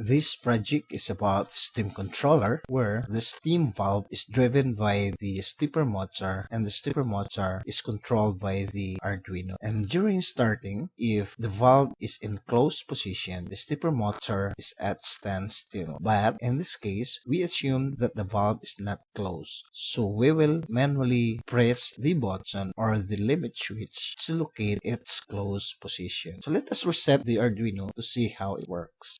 This project is about steam controller where the steam valve is driven by the stepper motor and the stepper motor is controlled by the Arduino. And during starting, if the valve is in closed position, the stepper motor is at standstill. But in this case, we assume that the valve is not closed. So we will manually press the button or the limit switch to locate its closed position. So let us reset the Arduino to see how it works.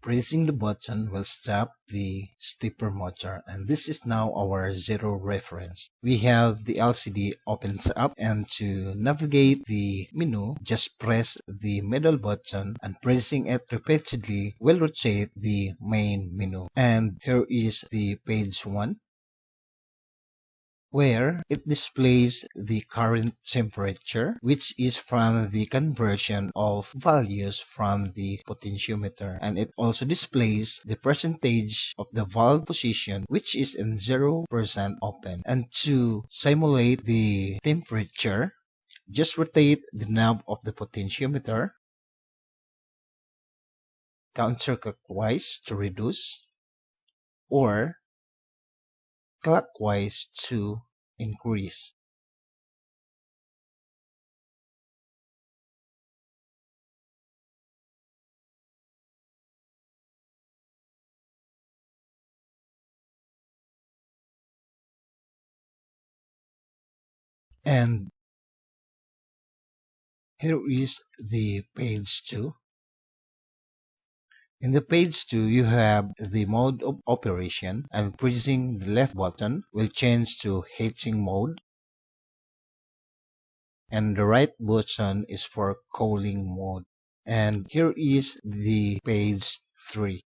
Pressing the button will stop the stepper motor, and this is now our zero reference. We have the LCD opens up, and to navigate the menu, just press the middle button, and pressing it repeatedly will rotate the main menu. And here is the page 1, where it displays the current temperature, which is from the conversion of values from the potentiometer. And it also displays the percentage of the valve position, which is in 0% open. And to simulate the temperature, just rotate the knob of the potentiometer counterclockwise to reduce, or clockwise to increase. And here is the page 2. In the page 2, you have the mode of operation, and pressing the left button will change to heating mode, and the right button is for cooling mode. And here is the page 3.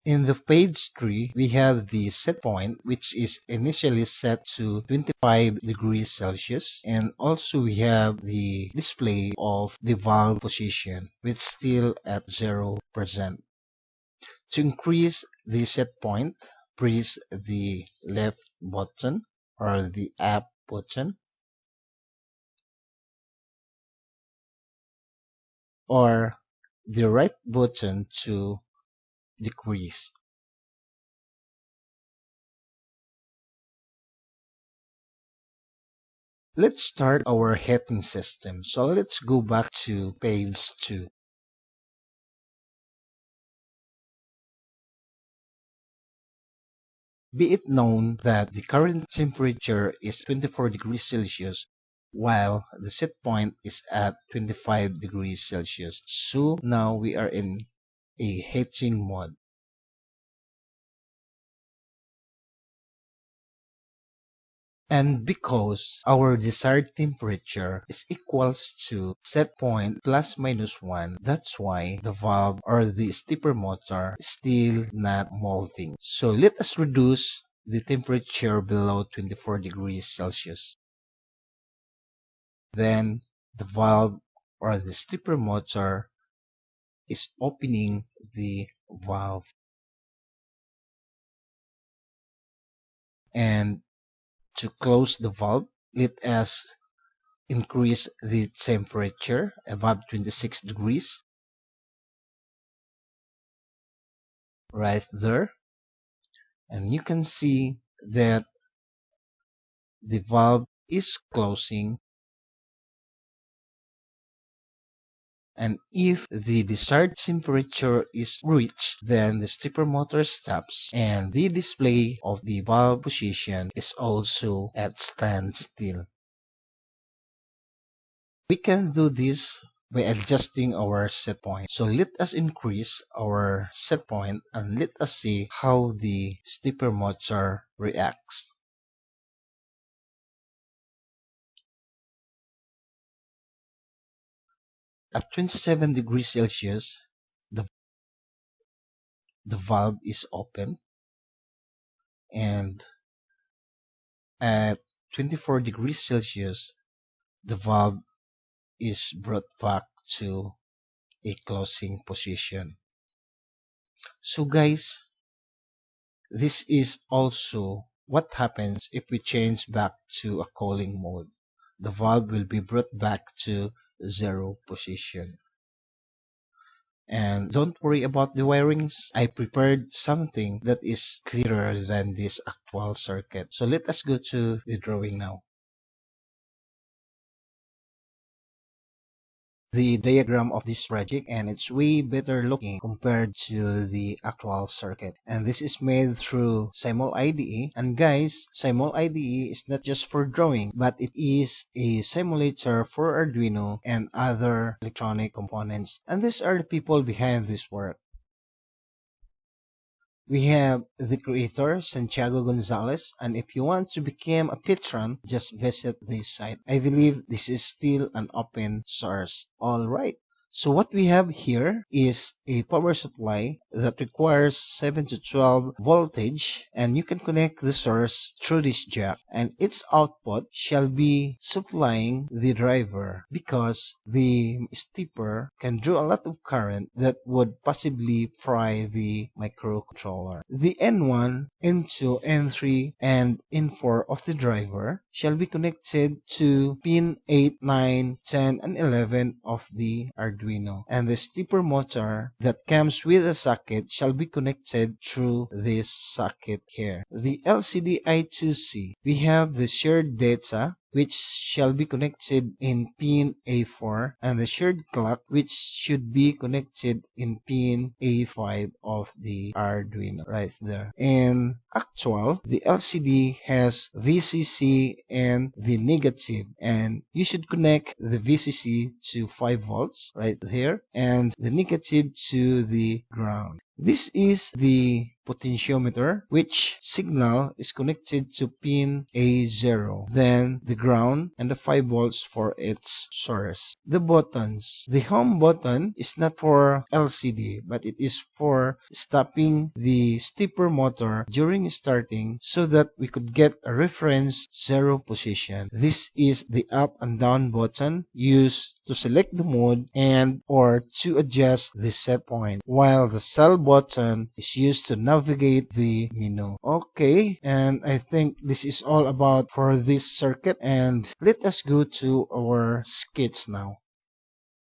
In the page 3, we have the set point, which is initially set to 25 degrees Celsius, and also we have the display of the valve position, which is still at 0%. To increase the set point, press the left button or the up button, or the right button to decrease. Let's start our heating system. So let's go back to page 2. Be it known that the current temperature is 24 degrees Celsius while the set point is at 25 degrees Celsius. So now we are in a heating mode. And because our desired temperature is equals to set point plus minus 1, that's why the valve or the stepper motor is still not moving. So let us reduce the temperature below 24 degrees Celsius. Then the valve or the stepper motor is opening the valve. And to close the valve, let us increase the temperature above 26 degrees. Right there. And you can see that the valve is closing. And if the desired temperature is reached, then the stepper motor stops and the display of the valve position is also at standstill. We can do this by adjusting our set point. So let us increase our set point and let us see how the stepper motor reacts. At 27 degrees Celsius, the valve is open, and at 24 degrees Celsius, the valve is brought back to a closing position. So guys, this is also what happens if we change back to a cooling mode. The valve will be brought back to zero position. And don't worry about the wirings. I prepared something that is clearer than this actual circuit. So let us go to the drawing now. The diagram of this project, and it's way better looking compared to the actual circuit. And this is made through Simul IDE. And guys, Simul IDE is not just for drawing, but it is a simulator for Arduino and other electronic components. And these are the people behind this work. We have the creator, Santiago Gonzalez, and if you want to become a patron, just visit this site. I believe this is still an open source. Alright. So what we have here is a power supply that requires 7 to 12 voltage, and you can connect the source through this jack, and its output shall be supplying the driver because the stepper can draw a lot of current that would possibly fry the microcontroller. The N1, N2, N3, and N4 of the driver shall be connected to pin 8, 9, 10, and 11 of the Arduino. And the stepper motor that comes with a socket shall be connected through this socket here. The LCD I2C, we have the shared data which shall be connected in pin A4, and the shared clock which should be connected in pin A5 of the Arduino right there. In actual, the LCD has VCC and the negative, and you should connect the VCC to 5 volts right here and the negative to the ground. This is the potentiometer, which signal is connected to pin A0, then the ground and the 5 volts for its source. The buttons. The home button is not for LCD, but it is for stopping the stepper motor during starting so that we could get a reference 0 position. This is the up and down button used to select the mode and or to adjust the set point, while the cell button is used to navigate the menu. Okay, and I think this is all about for this circuit, and let us go to our sketch now.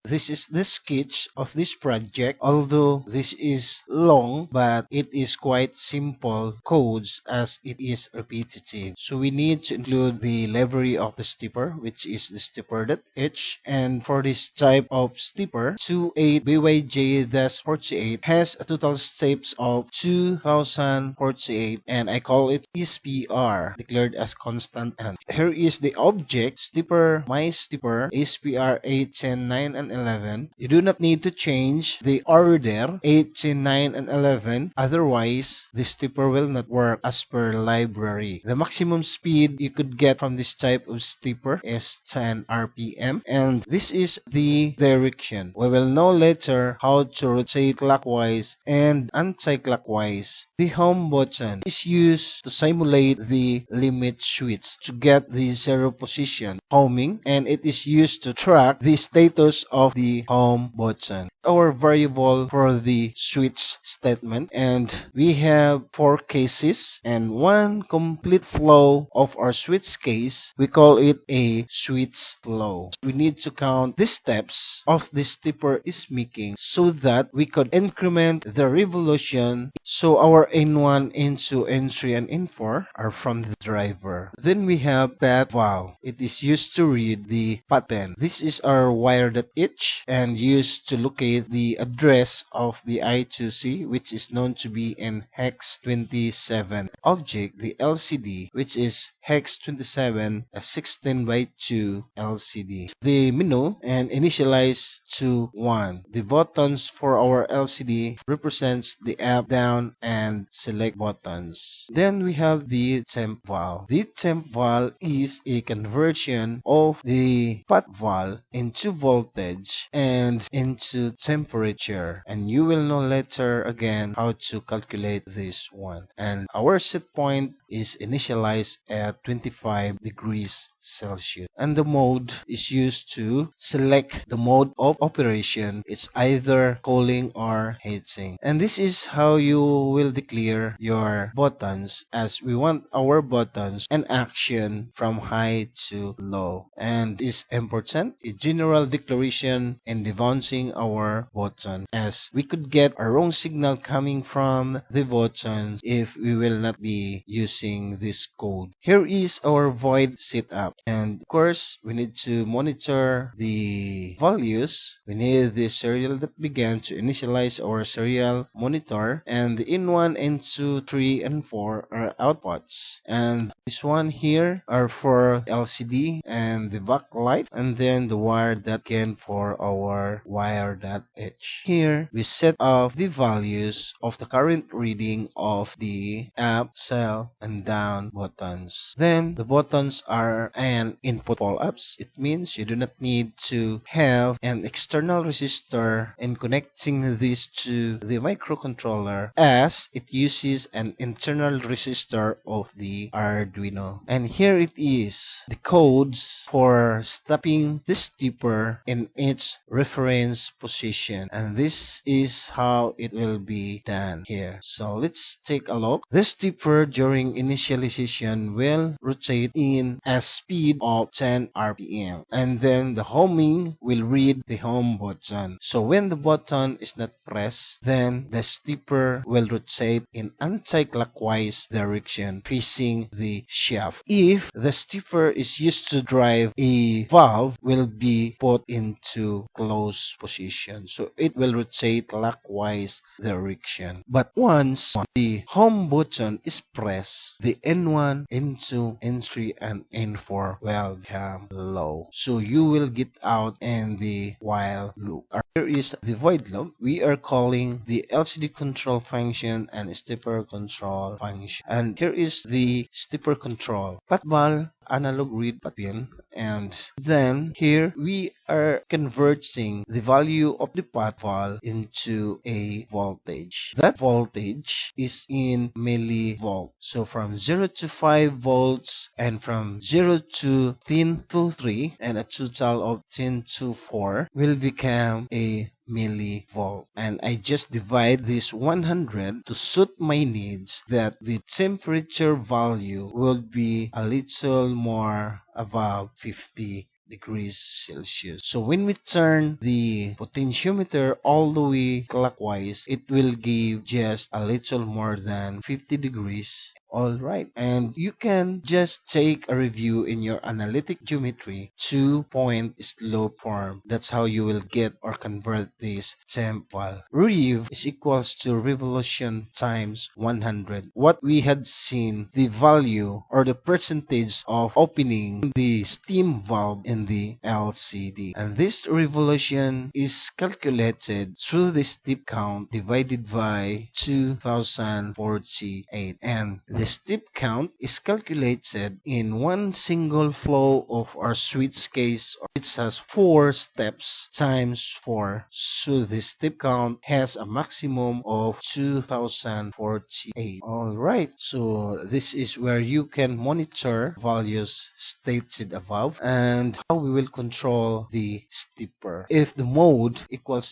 This is the sketch of this project, although this is long, but it is quite simple codes as it is repetitive. So we need to include the library of the stepper, which is the stepper.h, and for this type of stepper, 28BYJ-48 has a total steps of 2048, and I call it SPR, declared as constant. And here is the object, stepper, my stepper, SPR 8, 10, 9, and 11. You do not need to change the order 8, 10, 9, and 11. Otherwise, the stepper will not work as per library. The maximum speed you could get from this type of stepper is 10 RPM. And this is the direction. We will know later how to rotate clockwise and anti-clockwise. The home button is used to simulate the limit switch to get the 0 position homing, and it is used to track the status of the home button. Our variable for the switch statement, and we have 4 cases and 1 complete flow of our switch case. We call it a switch flow. We need to count the steps of the stepper is making so that we could increment the revolution. So our N1, N2, N3, and N4 are from the driver. Then we have path valve. It is used to read the path pen. This is our wire.h and used to locate the address of the I2C, which is known to be in hex 27. Object, the LCD, which is hex 27, a 16 by 2 LCD. The menu and initialize to 1. The buttons for our LCD represents the up, down, and select buttons. Then we have the temp valve. The temp valve is a conversion of the path valve into voltage voltage and into temperature, and you will know later again how to calculate this one. And our set point is initialized at 25 degrees Celsius, and the mode is used to select the mode of operation. It's either cooling or heating, and this is how you will declare your buttons, as we want our buttons and action from high to low. And is important a general declaration in debouncing our button, as we could get a wrong signal coming from the buttons if we will not be using this code. Here is our void setup, and of course we need to monitor the values. We need the serial that began to initialize our serial monitor, and the in1, n2, 3, and 4 are outputs, and this one here are for LCD and the backlight, and then the wire that can for our wire.h. Here we set up the values of the current reading of the up, cell, and down buttons. Then the buttons are an input pull-ups. It means you do not need to have an external resistor in connecting this to the microcontroller, as it uses an internal resistor of the Arduino. And here it is, the codes for stopping the stepper in its reference position, and this is how it will be done here. So let's take a look. The stepper during initialization will rotate in a speed of 10 RPM, and then the homing will read the home button. So when the button is not pressed, then the stepper will rotate in anti-clockwise direction facing the shaft. If the stepper is used to drive, a valve will be put into closed position, so it will rotate clockwise direction. But once the home button is pressed, the N1, N2, N3, and N4 will become low, so you will get out in the while loop. Here is the void loop. We are calling the LCD control function and stepper control function, and here is the stepper control patball analog read pin, and then here we are converting the value of the patball into a voltage. That voltage is in millivolt, so from 0 to 5 volts, and from 0 to 10 to 3, and a total of 10 to 4 will become a millivolt. And I just divide this 100 to suit my needs, that the temperature value will be a little more above 50 degrees Celsius. So when we turn the potentiometer all the way clockwise, it will give just a little more than 50 degrees. Alright, and you can just take a review in your analytic geometry, 2-point slope form. That's how you will get or convert this temp valve. Rev is equals to revolution times 100. What we had seen, the value or the percentage of opening the steam valve in the LCD. And this revolution is calculated through the step count divided by 2048. And the step count is calculated in one single flow of our switch case. It has 4 steps times 4. So the step count has a maximum of 2048. Alright, so this is where you can monitor values stated above, and how we will control the stepper. If the mode equals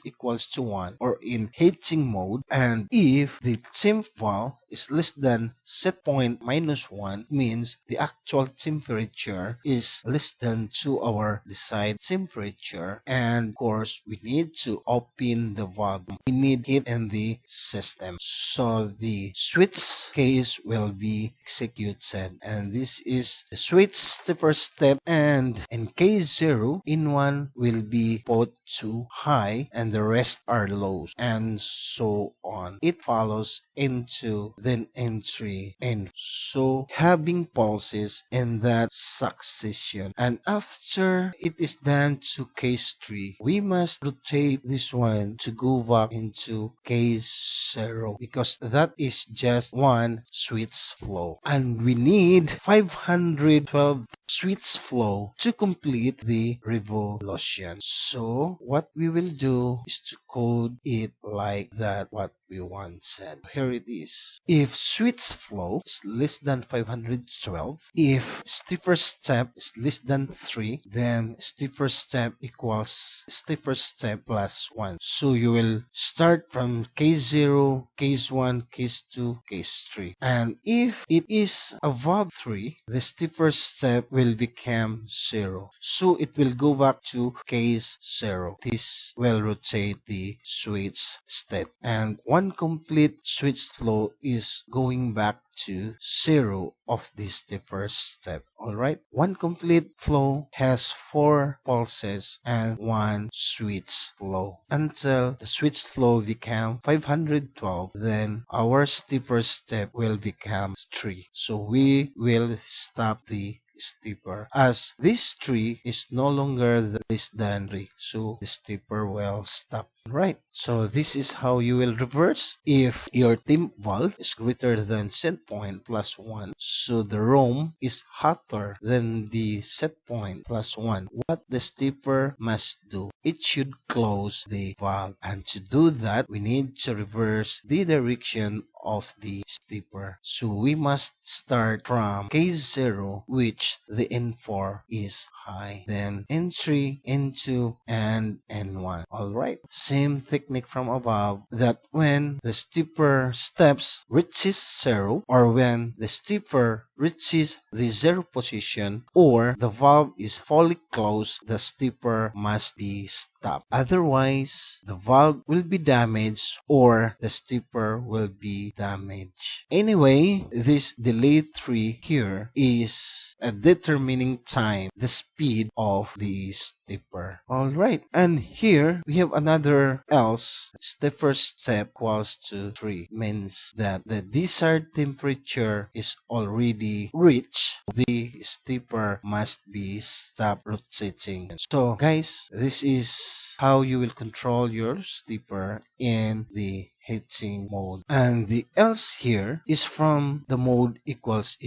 to 1, or in heating mode, and if the temp valve is less than set point minus 1, means the actual temperature is less than to our desired temperature, and of course we need to open the valve. We need heat in the system, so the switch case will be executed, and this is the switch the first step. And in case 0, in1 will be put to high and the rest are lows, and so on. It follows into then entry, and so having pulses in that succession. And after it is done to case 3, we must rotate this one to go back into case 0, because that is just one switch flow, and we need 512 switch flow to complete the revolution. So what we will do is to code it like that what we once said. Here it is. If switch flow is less than 512, if stiffer step is less than 3, then stiffer step equals stiffer step plus 1. So you will start from case 0, case 1, case 2, case 3. And if it is above 3, the stiffer step will become 0. So it will go back to case 0. This will rotate the switch state. And one complete switch flow is going back to 0 of this the first step. Alright, one complete flow has 4 pulses and 1 switch flow until the switch flow become 512. Then our stiffer step will become 3. So we will stop the stepper as this tree is no longer less than 3, so the stepper will stop. Right, so this is how you will reverse if your temp valve is greater than set point plus 1, so the room is hotter than the set point plus 1. What the stepper must do, it should close the valve, and to do that we need to reverse the direction of the stepper. So we must start from case 0, which the N4 is high, then N3, N2, and N1. Alright, same technique from above, that when the stepper steps reaches 0, or when the stepper reaches the 0 position, or the valve is fully closed, the stepper must be stopped. Otherwise, the valve will be damaged or the stepper will be damaged. Anyway, this delay tree here is determining time, the speed of the stepper. Alright, and here we have another else. Stepper step equals to 3 means that the desired temperature is already reached. The stepper must be stopped rotating. So guys, this is how you will control your stepper in the heating mode. And the else here is from the mode equals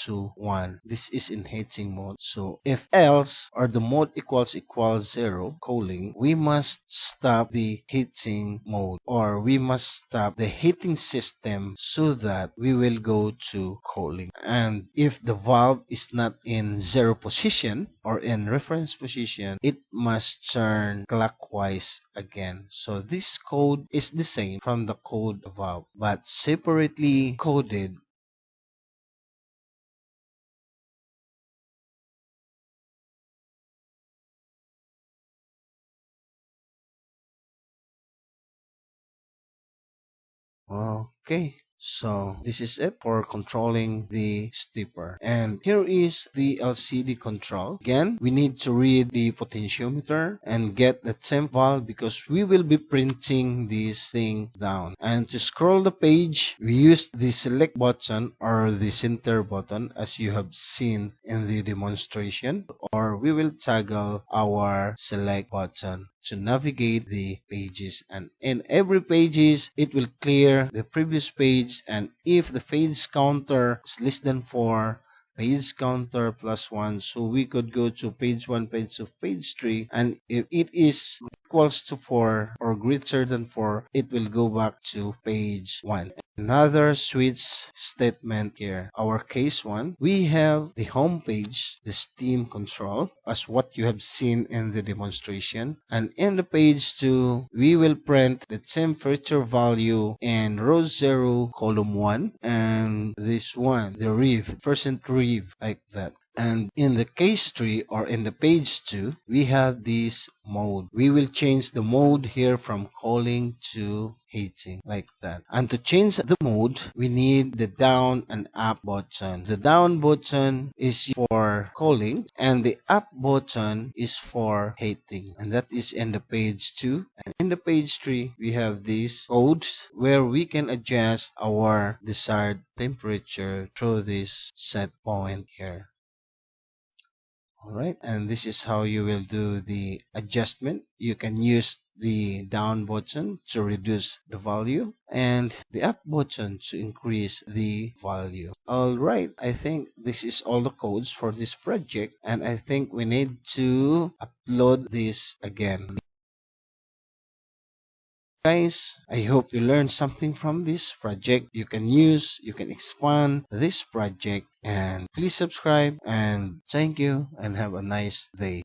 to 1. This is in heating mode. So if else or the mode equals 0 cooling, we must stop the heating mode, or we must stop the heating system so that we will go to cooling. And if the valve is not in 0 position or in reference position, it must turn clockwise again. So this code is the same from the code above, but separately coded. Okay, so this is it for controlling the stepper. And here is the LCD control. Again, we need to read the potentiometer and get the temp valve because we will be printing this thing down. And to scroll the page, we use the select button or the center button as you have seen in the demonstration, or we will toggle our select button to navigate the pages, and in every pages it will clear the previous page, and if the page counter is less than 4, page counter plus 1, so we could go to page 1, page 2, page 3, and if it is equals to 4 or greater than 4, it will go back to page 1. Another switch statement here. Our case 1, we have the home page, the steam control, as what you have seen in the demonstration. And in the page 2, we will print the temperature value in row 0, column 1, and this one, the rev, percent rev, like that. And in the case 3 or in the page 2, we have this mode. We will change the mode here from cooling to heating, like that. And to change the mode, we need the down and up button. The down button is for cooling and the up button is for heating. And that is in the page 2. And in the page 3, we have these codes where we can adjust our desired temperature through this set point here. Alright, and this is how you will do the adjustment. You can use the down button to reduce the value and the up button to increase the value. Alright, I think this is all the codes for this project, and I think we need to upload this again. Guys, I hope you learned something from this project. You can expand this project, and please subscribe, and thank you and have a nice day.